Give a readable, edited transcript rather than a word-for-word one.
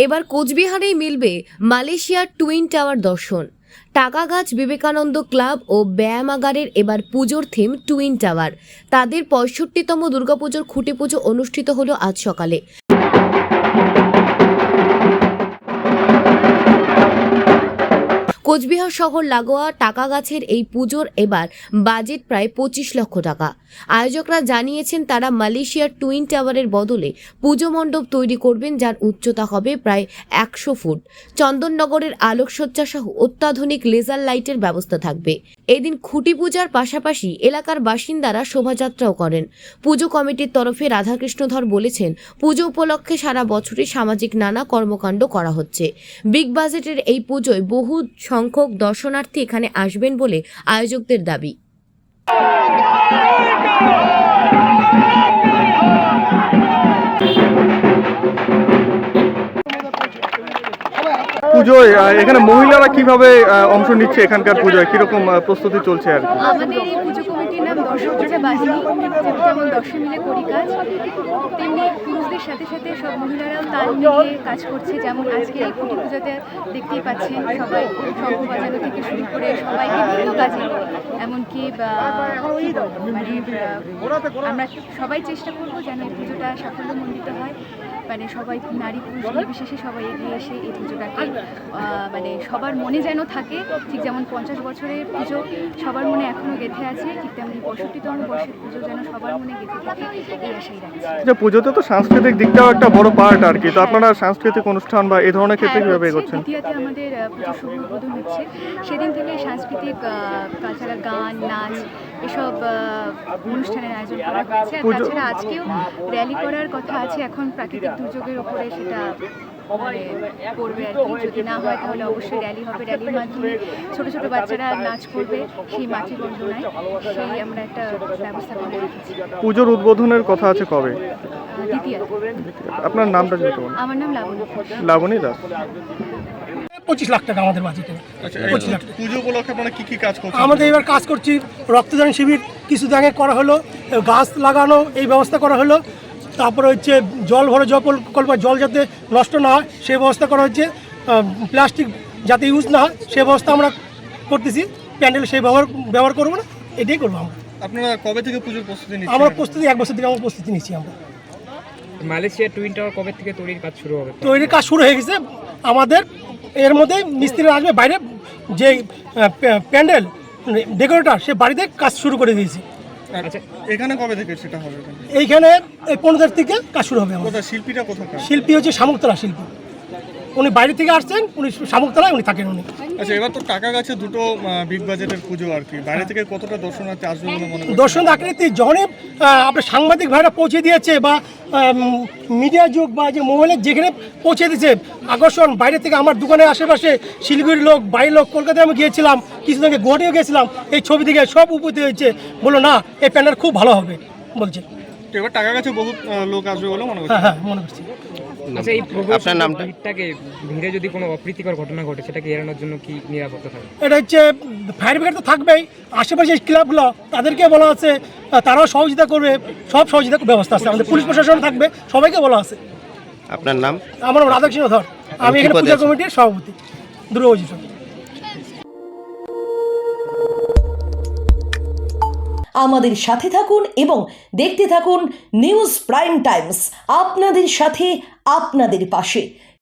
এবার কোচবিহারেই মিলবে মালয়েশিয়ার টুইন টাওয়ার দর্শন। টাকাগাছ বিবেকানন্দ ক্লাব ও ব্যায়ামাগারের এবার পুজোর থিম টুইন টাওয়ার। তাদের ৬৫তম দুর্গাপুজোর খুঁটি পুজো অনুষ্ঠিত হলো আজ সকালে। কোচবিহার শহর লাগোয়া টাকাগাছের এই পুজোর এবার বাজেট প্রায় ২৫ লক্ষ টাকা। আয়োজকরা জানিয়েছেন তারা মালয়েশিয়ার টুইন টাওয়ারের বদলে পুজো মণ্ডপ তৈরি করবেন, যার উচ্চতা হবে প্রায় ১০০ ফুট। চন্দননগরের আলোকসজ্জা সহ অত্যাধুনিক লেজার লাইটের ব্যবস্থা থাকবে। এদিন খুঁটি পূজার পাশাপাশি এলাকার বাসিন্দারা শোভাযাত্রাও করেন। পুজো কমিটির তরফে রাধাকৃষ্ণ ধর বলেছেন, পুজো উপলক্ষে সারা বছরই সামাজিক নানা কর্মকাণ্ড করা হচ্ছে। বিগ বাজেটের এই পুজোয় বহু সংখ্যক দর্শনার্থী এখানে আসবেন বলে আয়োজকদের দাবি। পুজোয় এখানে মহিলারা কিভাবে অংশ নিচ্ছে, এখানকার পুজোয় কিরকম প্রস্তুতি চলছে আর কি? আমাদের এই পুজো কমিটির নাম দর্শক পূজা বাহিনী। যেমন দর্শন মিলে করি কাজ, তেমনি পুরুষদের সাথে সাথে সব মহিলারাও তাল মিলিয়ে কাজ করছে। যেমন আজকে এই খুঁটি পুজোতে দেখতেই পাচ্ছেন সবাই শঙ্খ বাজানো থেকে শুরু করে সবাই বিভিন্ন কাজে, এমনকি মানে আমরা সবাই চেষ্টা করবো যেন এই পুজোটা সাফল্যমণ্ডিত হয়। মানে সবাই নারী পুরুষ নির্বিশেষে সবাই এগিয়ে এসে এই পুজোটাকে মানে সবার মনে যেন থাকে। ঠিক যেমন ৫০ বছরের পুজো সবার মনে এখনও গেঁথে আছে, ঠিক তেমনি ৬৫তম বর্ষের পুজো যেন সবার মনে গেঁথে থাকে, এই আশাই রাখছি। পুজোতে তো সাংস্কৃতিক দিকটাও একটা বড় পার্ট আর কি, তো আপনারা সাংস্কৃতিক অনুষ্ঠান বা এই ধরনের ক্ষেত্রে কিভাবে এগোচ্ছেন? দ্বিতীয়তে আমাদের পুজো শুভ উদ্বোধন হচ্ছে, সেদিন থেকে সাংস্কৃতিক কালচারাল গান, নাচ এসব অনুষ্ঠানের আয়োজন করা হয়েছে। আর তাছাড়া আজকেও র্যালি করার কথা আছে, এখন প্রাকৃতিক দুর্যোগের ওপরে সেটা করবে আর কি। যদি না হয় তাহলে অবশ্যই র্যালি হবে। র্যালির মাধ্যমে ছোট ছোট বাচ্চারা নাচ করবে সেই মাতৃবন্দনায়, সেই আমরা একটা ব্যবস্থা করে রেখেছি। পুজোর উদ্বোধনের কথা আছে কবে? দ্বিতীয়। আপনার নামটা যদি বলেন। আমার নাম লাবণী। লাবণী দাস। ২৫ লাখ টাকা আমাদের বাজেটে। ২৫ লাখ। পুজো উপলক্ষে আপনারা কি কাজ করছেন? আমাদের এবার কাজ করছি, রক্তদান শিবির কিছুদিন আগে করা হলো, গাছ লাগানো এই ব্যবস্থা করা হলো। তারপরে হচ্ছে জল ভরে জল যাতে নষ্ট না হয় সেই ব্যবস্থা করা হচ্ছে। প্লাস্টিক যাতে ইউজ না হয় সেই ব্যবস্থা আমরা করতেছি। প্যান্ডেল সেই ব্যবহার করবো না, এটাই করবো আমরা। আপনারা কবে থেকে পুজোর প্রস্তুতি নিচ্ছেন? আমরা প্রস্তুতি ১ বছর থেকে আমরা প্রস্তুতি নিচ্ছি। আমরা মালয়েশিয়া টুইন টাওয়ার কবে থেকে তৈরির কাজ শুরু হবে? তৈরির কাজ শুরু হয়ে গেছে আমাদের। এর মধ্যে মিস্ত্রিরা আসবে, বাইরে যে প্যান্ডেল ডেকোরেটর সে বাড়িতে কাজ শুরু করে দিয়েছি। আচ্ছা, এখানে কবে থেকে সেটা হবে? এইখানে এই ১৫ তারিখ থেকে কাজ শুরু হবে। আমাদের শিল্পীরা কোথাকার? শিল্পী হচ্ছে শামুকতলা শিল্পী, উনি বাইরে থেকে আসছেন, উনি শামুকতলায় উনি থাকেন উনি। আচ্ছা, এবার তো টাকাগাছে দুটো বিগ বাজেটের পুজো আর কি, বাইরে থেকে কতটা দর্শনার্থী আসবে বলে মনে করেন? দর্শন আকৃতি যখনই আপনার সাংবাদিক ভাইরা পৌঁছে দিয়েছে বা মিডিয়া যুগ বা যে মোবাইলে যেখানে পৌঁছে দিয়েছে আকর্ষণ, বাইরে থেকে আমার দোকানের আশেপাশে শিলিগুড়ির লোক, বাইরের লোক, কলকাতায় আমি গিয়েছিলাম, কিছুদিন আগে গুয়াহাটিও গেছিলাম, এই ছবি থেকে সব উপস্থিত হয়েছে, বললো না এই প্যান্ডেল খুব ভালো হবে বলছে। এবার টাকাগাছে বহু লোক আসবে বলে মনে করছি। হ্যাঁ মনে করছি। আচ্ছা, এই আপনার নামটাকে ভিড়ে যদি কোনো অপ্রীতিকর ঘটনা ঘটে সেটাকে এড়ানোর জন্য কি নিরাপত্তা থাকবে? এটা হচ্ছে ফায়ার ব্রিগেড তো থাকবেই, আশেপাশে ক্লাবগুলো তাদেরকে বলা আছে, তারাও সহযোগিতা করবে, সব সহযোগিতার ব্যবস্থা আছে। আমাদের পুলিশ প্রশাসন থাকবে, সবাইকে বলা আছে। আপনার নাম? আমার নাম রাধাকৃষ্ণ ধর, আমি এখানে পূজা কমিটির সভাপতি, দুর্গাপুজো। আমাদের সাথে থাকুন এবং দেখতে থাকুন নিউজ প্রাইম টাইমস, আপনাদের সাথে আপনাদের পাশে।